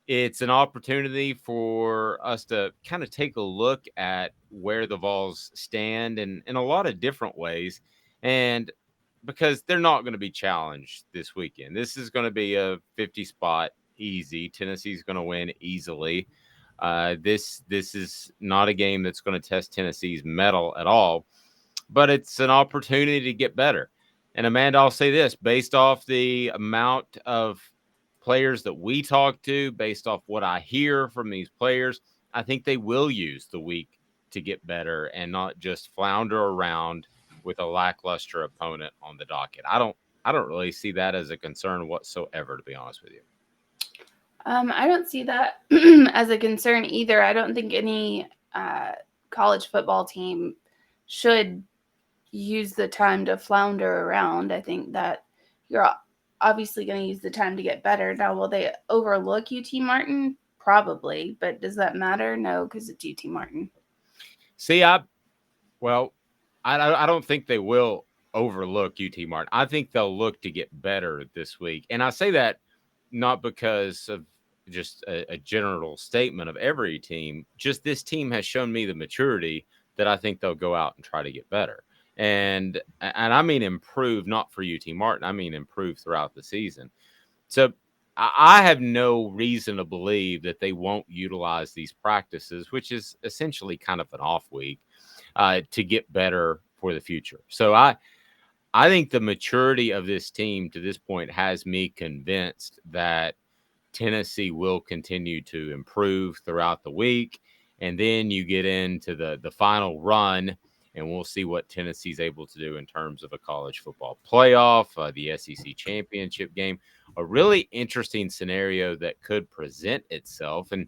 it's an opportunity for us to kind of take a look at where the Vols stand in a lot of different ways. And because they're not going to be challenged this weekend, this is going to be a 50 spot easy. Tennessee's going to win easily. This is not a game that's going to test Tennessee's mettle at all, but it's an opportunity to get better. And Amanda, I'll say this based off the amount of players that we talk to, based off what I hear from these players, I think they will use the week to get better and not just flounder around with a lackluster opponent on the docket. I don't really see that as a concern whatsoever, to be honest with you. I don't see that as a concern either. I don't think any college football team should use the time to flounder around. I think that you're obviously going to use the time to get better. Now, will they overlook UT Martin? Probably, but does that matter? No, because it's UT Martin. See, well, I don't think they will overlook UT Martin. I think they'll look to get better this week. And I say that not because of just a general statement of every team, just this team has shown me the maturity that I think they'll go out and try to get better. And I mean improve, not for UT Martin. I mean improve throughout the season. So I have no reason to believe that they won't utilize these practices, which is essentially kind of an off week, to get better for the future. So I think the maturity of this team to this point has me convinced that Tennessee will continue to improve throughout the week. And then you get into the final run, and we'll see what Tennessee's able to do in terms of a college football playoff, the SEC championship game, a really interesting scenario that could present itself. And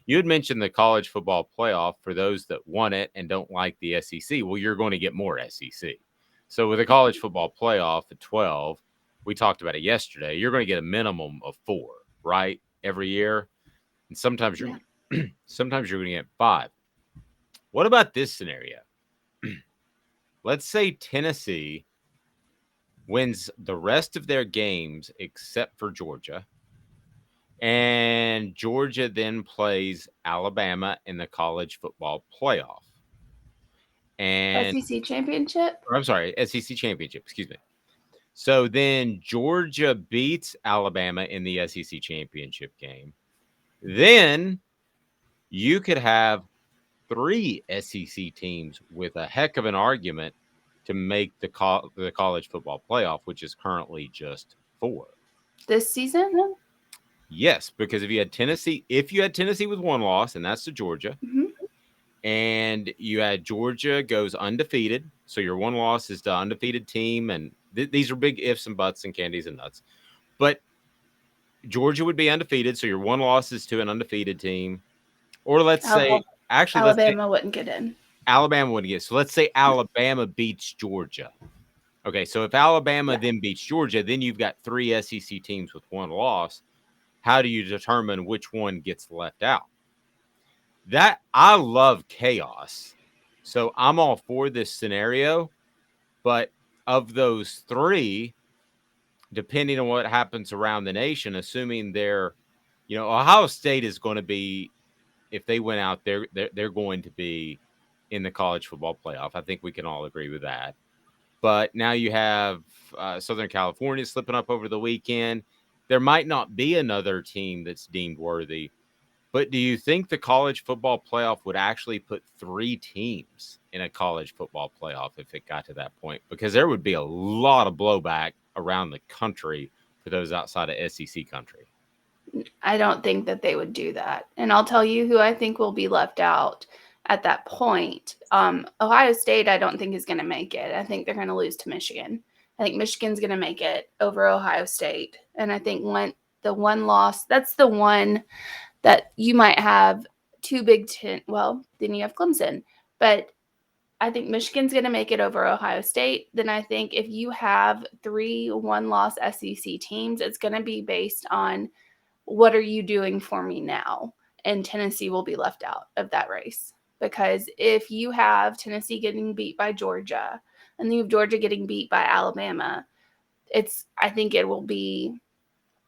you had mentioned the college football playoff for those that want it and don't like the SEC. Well, you're going to get more SEC. So with a college football playoff at 12, we talked about it yesterday, you're going to get a minimum of 4, right? Every year. And sometimes you're Yeah. sometimes you're going to get 5. What about this scenario? Let's say Tennessee wins the rest of their games except for Georgia, and Georgia then plays Alabama in the college football playoff. And SEC championship? or I'm sorry, SEC championship, excuse me. So then Georgia beats Alabama in the SEC championship game. Then you could have 3 SEC teams with a heck of an argument to make the college football playoff, which is currently just 4. This season? Yes, because if you had Tennessee with 1 loss, and that's to Georgia, Mm-hmm. and you had Georgia goes undefeated, so your 1 loss is to undefeated team, and these are big ifs and buts and candies and nuts. But Georgia would be undefeated, so your 1 loss is to an undefeated team. Or let's say, let's say Alabama wouldn't get in. Alabama wouldn't get. So let's say Alabama beats Georgia. Okay, so if Alabama Yeah. then beats Georgia, then you've got 3 SEC teams with 1 loss. How do you determine which one gets left out? That I love chaos. So I'm all for this scenario, but of those 3, depending on what happens around the nation, assuming Ohio State is going to be, if they went out there, they're going to be in the college football playoff. I think we can all agree with that. But now you have Southern California slipping up over the weekend. There might not be another team that's deemed worthy. But do you think the college football playoff would actually put 3 teams in a college football playoff if it got to that point? Because there would be a lot of blowback around the country for those outside of SEC country. I don't think that they would do that. And I'll tell you who I think will be left out at that point. Ohio State, I don't think is going to make it. I think they're going to lose to Michigan. I think Michigan's going to make it over Ohio State. And I think the 1 loss, that's the one that you might have 2 Big Ten. Well, then you have Clemson. But I think Michigan's going to make it over Ohio State. Then I think if you have 3 1-loss SEC teams, it's going to be based on what are you doing for me now? And Tennessee will be left out of that race. Because if you have Tennessee getting beat by Georgia and then you have Georgia getting beat by Alabama, I think it will be,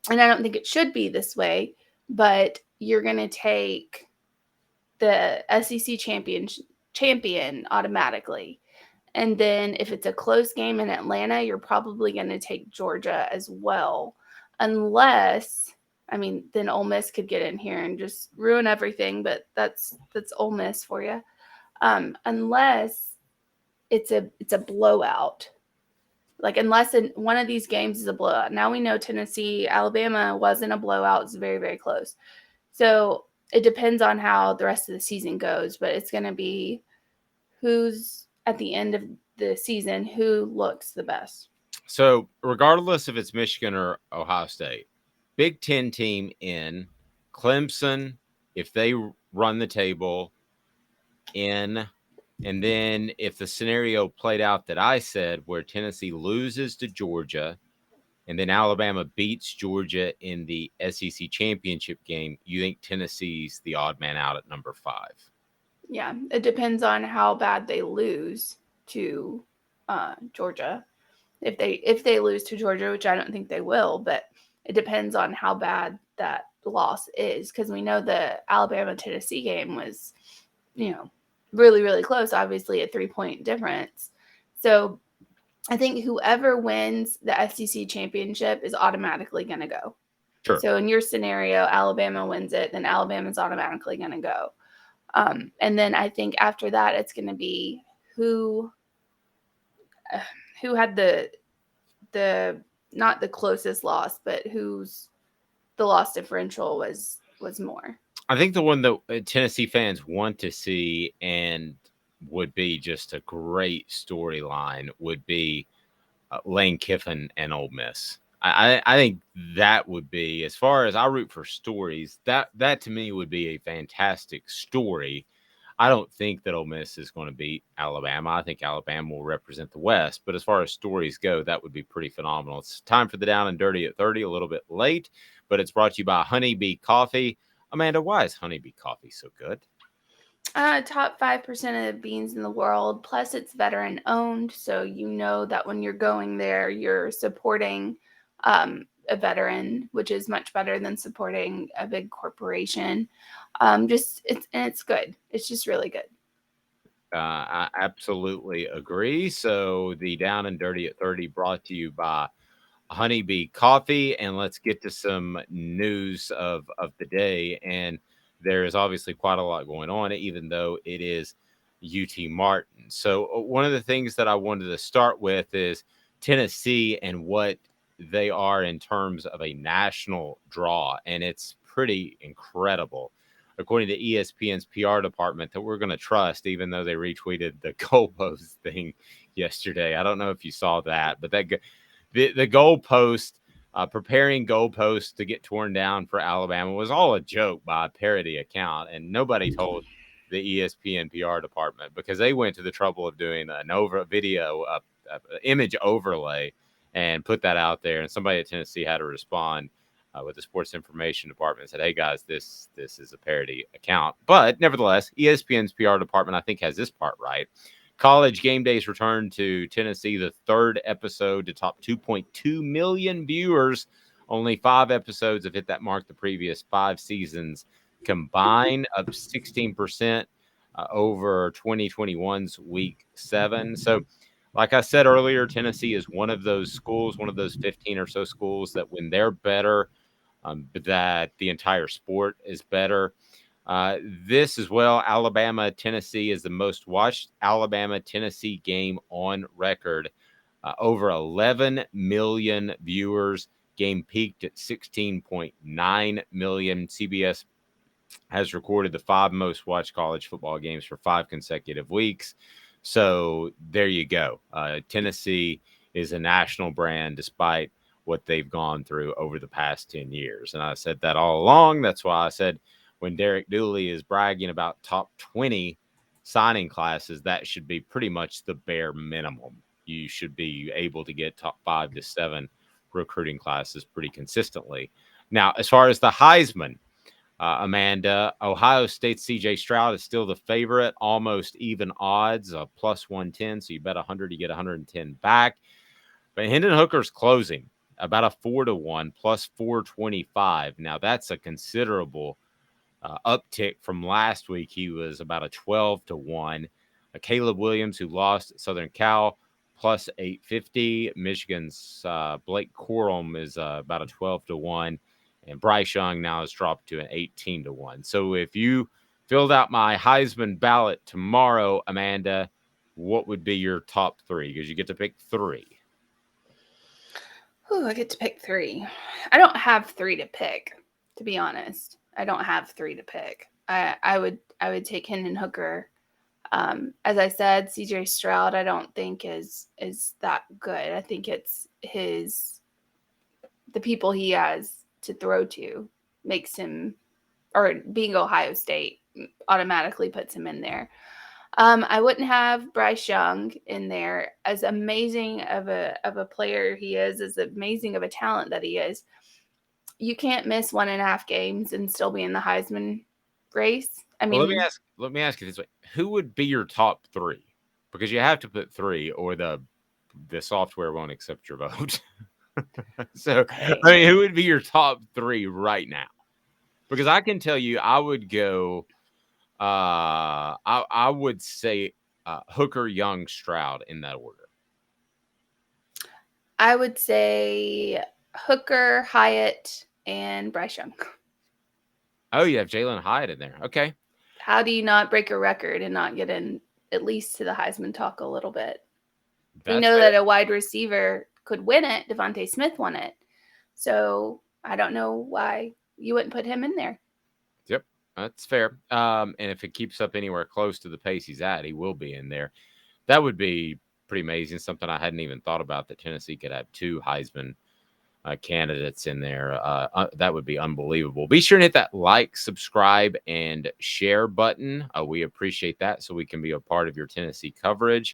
and I don't think it should be this way, but you're going to take the SEC champion automatically. And then if it's a close game in Atlanta, you're probably going to take Georgia as well. Unless, I mean, then Ole Miss could get in here and just ruin everything, but that's Ole Miss for you. Unless it's a blowout. Like unless one of these games is a blowout. Now we know Tennessee, Alabama wasn't a blowout. It's very, very close. So it depends on how the rest of the season goes, but it's going to be who's at the end of the season, who looks the best. So regardless if it's Michigan or Ohio State, Big Ten team in, Clemson, if they run the table in, and then if the scenario played out that I said, where Tennessee loses to Georgia and then Alabama beats Georgia in the SEC championship game, you think Tennessee's the odd man out at number 5? Yeah, it depends on how bad they lose to Georgia. If they lose to Georgia, which I don't think they will, but it depends on how bad that loss is, because we know the Alabama Tennessee game was, really, really close, obviously a 3-point difference. So I think whoever wins the SEC championship is automatically going to go. Sure. So in your scenario, Alabama wins it, then Alabama's automatically going to go. And then I think after that, it's going to be who had the not the closest loss, but whose the loss differential was more. I think the one that Tennessee fans want to see and would be just a great storyline would be Lane Kiffin and Ole Miss. I think that would be, as far as I root for stories, that to me would be a fantastic story. I don't think that Ole Miss is going to beat Alabama. I think Alabama will represent the West. But as far as stories go, that would be pretty phenomenal. It's time for the Down and Dirty at 30, a little bit late, but it's brought to you by Honeybee Coffee. Amanda, why is Honeybee Coffee so good? Top 5% of the beans in the world. Plus, it's veteran owned, so you know that when you're going there, you're supporting a veteran, which is much better than supporting a big corporation. It's good. It's just really good. I absolutely agree. So the Down and Dirty at 30 brought to you by Honeybee Coffee. And let's get to some news of the day. And there is obviously quite a lot going on, even though it is UT Martin. So one of the things that I wanted to start with is Tennessee and what they are in terms of a national draw. And it's pretty incredible, according to ESPN's PR department, that we're going to trust, even though they retweeted the goalpost thing yesterday. I don't know if you saw that, but the goalpost, preparing goalposts to get torn down for Alabama, was all a joke by a parody account, and nobody told the ESPN PR department, because they went to the trouble of doing an image overlay and put that out there, and somebody at Tennessee had to respond with the sports information department and said, "Hey guys, this is a parody account." But nevertheless, ESPN's PR department, I think, has this part right. College Game Days returned to Tennessee, the third episode to top 2.2 million viewers. Only 5 episodes have hit that mark the previous 5 seasons combined, up 16% over 2021's week 7. So, like I said earlier, Tennessee is one of those schools, one of those 15 or so schools that when they're better, that the entire sport is better. This as well, Alabama, Tennessee is the most watched Alabama, Tennessee game on record. Over 11 million viewers. Game peaked at 16.9 million. CBS has recorded the 5 most watched college football games for 5 consecutive weeks. So there you go. Tennessee is a national brand despite what they've gone through over the past 10 years. And I said that all along. That's why I said when Derek Dooley is bragging about top 20 signing classes, that should be pretty much the bare minimum. You should be able to get top 5 to 7 recruiting classes pretty consistently. Now, as far as the Heisman, Amanda, Ohio State's CJ Stroud is still the favorite, almost even odds, plus 110. So you bet 100, you get 110 back. But Hendon Hooker's closing about a 4-1 plus 425. Now that's a considerable uptick from last week. He was about a 12-1. Caleb Williams, who lost at Southern Cal, plus 850. Michigan's Blake Corum is about a 12-1. And Bryce Young now has dropped to an 18-1. So if you filled out my Heisman ballot tomorrow, Amanda, what would be your top three? Because you get to pick three. Ooh, I get to pick three. I don't have three to pick, to be honest. I don't have three to pick. I would take Hendon Hooker. As I said, CJ Stroud I don't think is that good. I think it's the people he has to throw to makes him, or being Ohio State automatically puts him in there. I wouldn't have Bryce Young in there. As amazing of a player he is, as amazing of a talent that he is, you can't miss 1.5 games and still be in the Heisman race. I mean, well, let me ask you this way: who would be your top three? Because you have to put three, or the software won't accept your vote. So, okay. I mean, who would be your top three right now? Because I can tell you, I would go. I would say Hooker, Young, Stroud in that order. I would say Hooker, Hyatt, and Bryce Young. Oh, you have Jalen Hyatt in there. Okay. How do you not break a record and not get in at least to the Heisman talk a little bit? We know that a wide receiver could win it. Devontae Smith won it. So I don't know why you wouldn't put him in there. Yep, that's fair. And if it keeps up anywhere close to the pace he's at, he will be in there. That would be pretty amazing. Something I hadn't even thought about, that Tennessee could have two Heisman candidates in there. That would be unbelievable. Be sure and hit that like, subscribe, and share button. We appreciate that, so we can be a part of your Tennessee coverage.